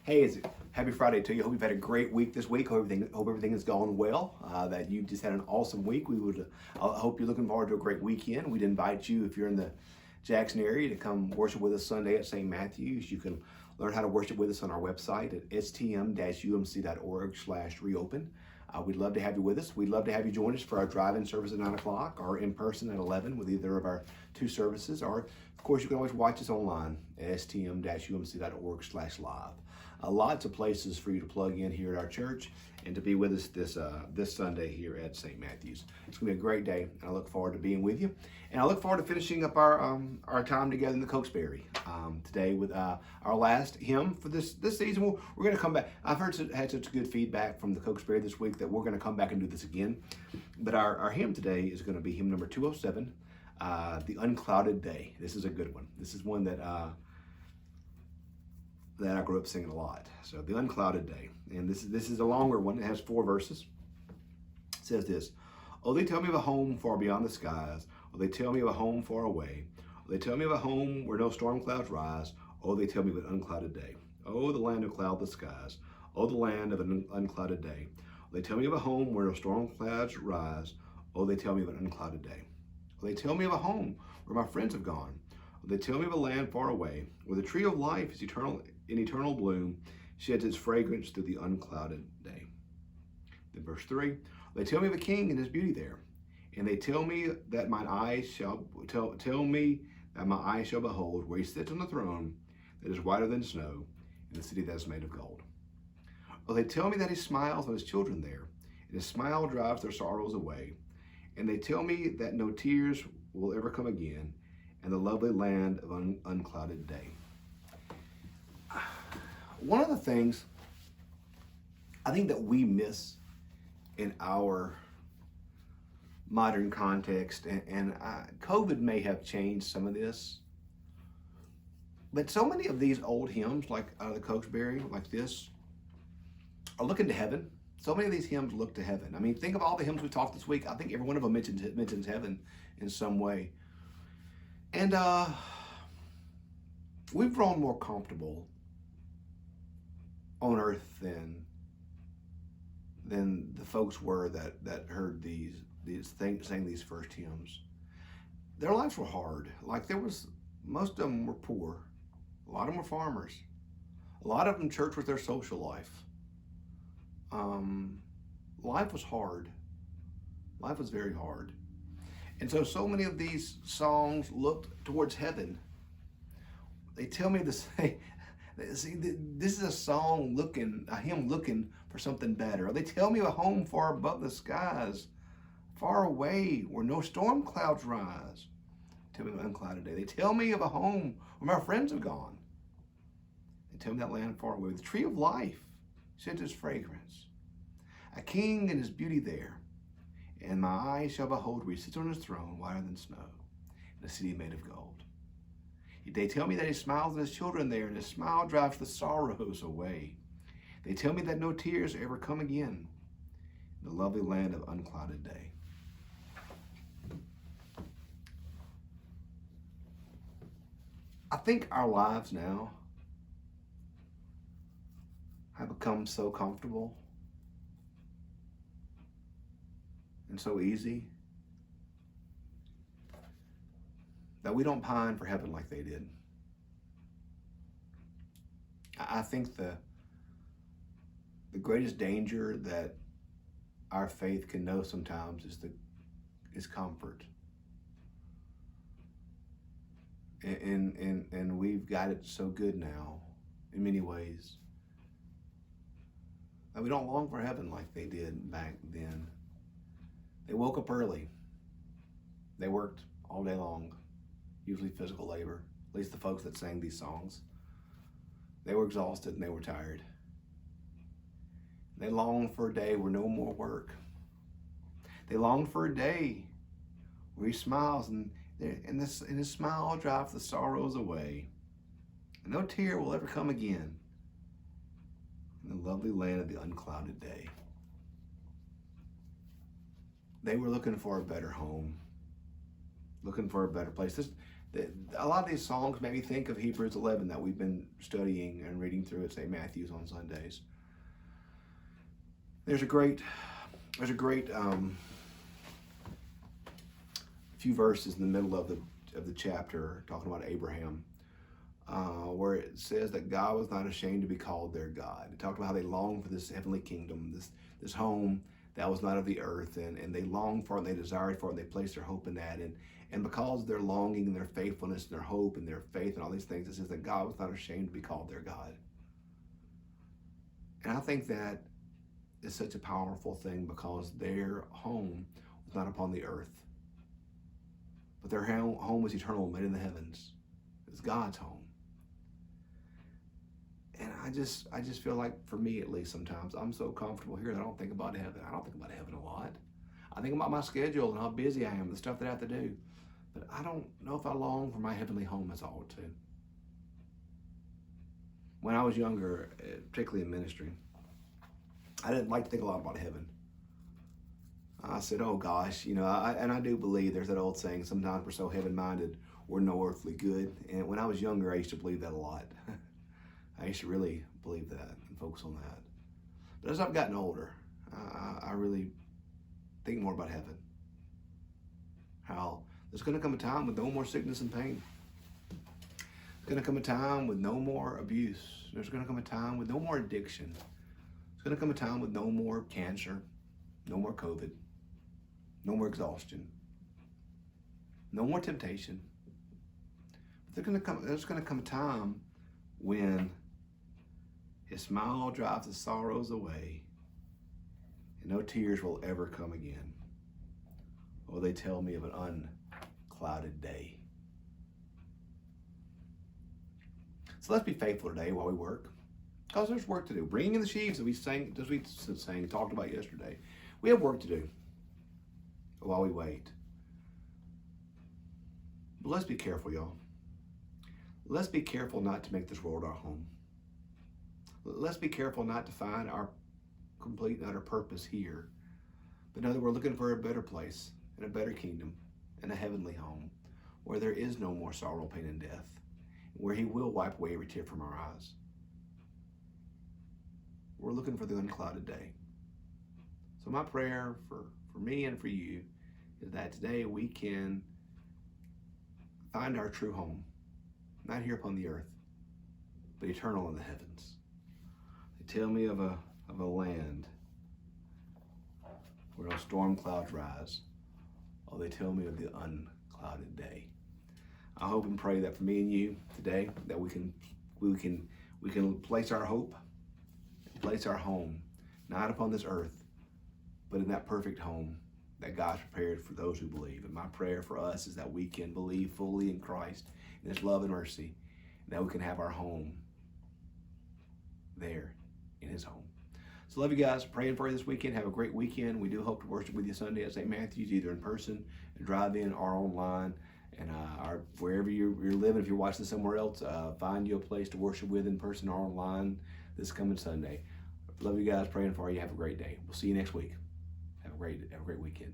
Hey, happy Friday to you. Hope you've had a great week this week. Hope everything is going well. That you just had an awesome week. I hope you're looking forward to a great weekend. We'd invite you, if you're in the Jackson area, to come worship with us Sunday at St. Matthew's. You can learn how to worship with us on our website at stm-umc.org/reopen. We'd love to have you with us. We'd love to have you join us for our drive-in service at 9 o'clock or in person at 11 with either of our two services. Or, of course, you can always watch us online at stm-umc.org/live. Lots of places for you to plug in here at our church and to be with us this Sunday here at St. Matthew's. It's going to be a great day, and I look forward to being with you. And I look forward to finishing up our time together in the Cokesbury today with our last hymn for this season. We're going to come back. I've had such good feedback from the Cokesbury this week that we're going to come back and do this again. But our hymn today is going to be hymn number 207, The Unclouded Day. This is a good one. This is one that I grew up singing a lot. So The Unclouded Day. And this is a longer one. It has 4 verses. It says this: "Oh, they tell me of a home far beyond the skies. Oh, they tell me of a home far away. Oh, they tell me of a home where no storm clouds rise. Oh, they tell me of an unclouded day. Oh, the land of cloudless skies. Oh, the land of an unclouded day. Oh, they tell me of a home where no storm clouds rise. Oh, they tell me of an unclouded day. Oh, they tell me of a home where my friends have gone. Oh, they tell me of a land far away, where the tree of life is eternal in eternal bloom, sheds its fragrance through the unclouded day." Then verse 3, "They tell me of a king and his beauty there, and they tell me that my eyes shall behold where he sits on the throne that is whiter than snow, in the city that is made of gold. Oh, they tell me that he smiles on his children there, and his smile drives their sorrows away. And they tell me that no tears will ever come again, in the lovely land of unclouded day." One of the things I think that we miss in our modern context, and COVID may have changed some of this, but so many of these old hymns, like out of the Cokesbury, like this, are looking to heaven. So many of these hymns look to heaven. I mean, think of all the hymns we talked this week. I think every one of them mentions heaven in some way. And we've grown more comfortable on earth than the folks were that heard these things, sang these first hymns. Their lives were hard. Like most of them were poor. A lot of them were farmers. A lot of them, church was their social life. Life was hard. Life was very hard. And so many of these songs looked towards heaven. They tell me this. See, this is a hymn looking for something better. They tell me of a home far above the skies, far away where no storm clouds rise. Tell me of an unclouded day. They tell me of a home where my friends have gone. They tell me that land far away. The tree of life sheds its fragrance. A king and his beauty there. And my eyes shall behold where he sits on his throne, whiter than snow, in a city made of gold. They tell me that he smiles on his children there, and his smile drives the sorrows away. They tell me that no tears ever come again in the lovely land of unclouded day. I think our lives now have become so comfortable and so easy that we don't pine for heaven like they did. I think the greatest danger that our faith can know sometimes is comfort. And we've got it so good now in many ways that we don't long for heaven like they did back then. They woke up early. They worked all day long, usually physical labor, at least the folks that sang these songs. They were exhausted and they were tired. They longed for a day where no more work. They longed for a day where he smiles and his smile drives the sorrows away. And no tear will ever come again in the lovely land of the unclouded day. They were looking for a better home, looking for a better place. A lot of these songs make me think of Hebrews 11 that we've been studying and reading through at St. Matthew's on Sundays. There's a great few verses in the middle of the chapter talking about Abraham, where it says that God was not ashamed to be called their God. It talked about how they longed for this heavenly kingdom, this home that was not of the earth, and they longed for it, and they desired for it, and they placed their hope in that. And because of their longing and their faithfulness and their hope and their faith and all these things, it says that God was not ashamed to be called their God. And I think that is such a powerful thing, because their home was not upon the earth, but their home was eternal, made in the heavens. It's God's home. And I just feel like, for me at least, sometimes I'm so comfortable here that I don't think about heaven. I don't think about heaven a lot. I think about my schedule and how busy I am, the stuff that I have to do. But I don't know if I long for my heavenly home as I ought to. When I was younger, particularly in ministry, I didn't like to think a lot about heaven. I said, oh gosh, and I do believe there's that old saying, sometimes we're so heaven-minded, we're no earthly good. And when I was younger, I used to believe that a lot. I used to really believe that and focus on that. But as I've gotten older, I really think more about heaven. How there's going to come a time with no more sickness and pain. There's going to come a time with no more abuse. There's going to come a time with no more addiction. There's going to come a time with no more cancer, no more COVID, no more exhaustion, no more temptation. But there's going to come a time when His smile drives the sorrows away, and no tears will ever come again. Oh, they tell me of an unclouded day. So let's be faithful today while we work, because there's work to do. Bringing in the sheaves that we talked about yesterday. We have work to do while we wait. But let's be careful, y'all. Let's be careful not to make this world our home. Let's be careful not to find our complete and utter purpose here, but know that we're looking for a better place and a better kingdom and a heavenly home where there is no more sorrow, pain, and death, where He will wipe away every tear from our eyes. We're looking for the unclouded day. So my prayer for me and for you is that today we can find our true home, not here upon the earth, but eternal in the heavens. They tell me of a land where no storm clouds rise. Oh, they tell me of the unclouded day. I hope and pray that for me and you today, that we can place our hope, place our home, not upon this earth, but in that perfect home that God's prepared for those who believe. And my prayer for us is that we can believe fully in Christ, in His love and mercy, and that we can have our home there in His home. So love you guys. Praying for you this weekend. Have a great weekend. We do hope to worship with you Sunday at St. Matthew's, either in person, drive-in, or online. And wherever you're living, if you're watching this somewhere else, find you a place to worship with in person or online this coming Sunday. Love you guys. Praying for you. Have a great day. We'll see you next week. Have a great weekend.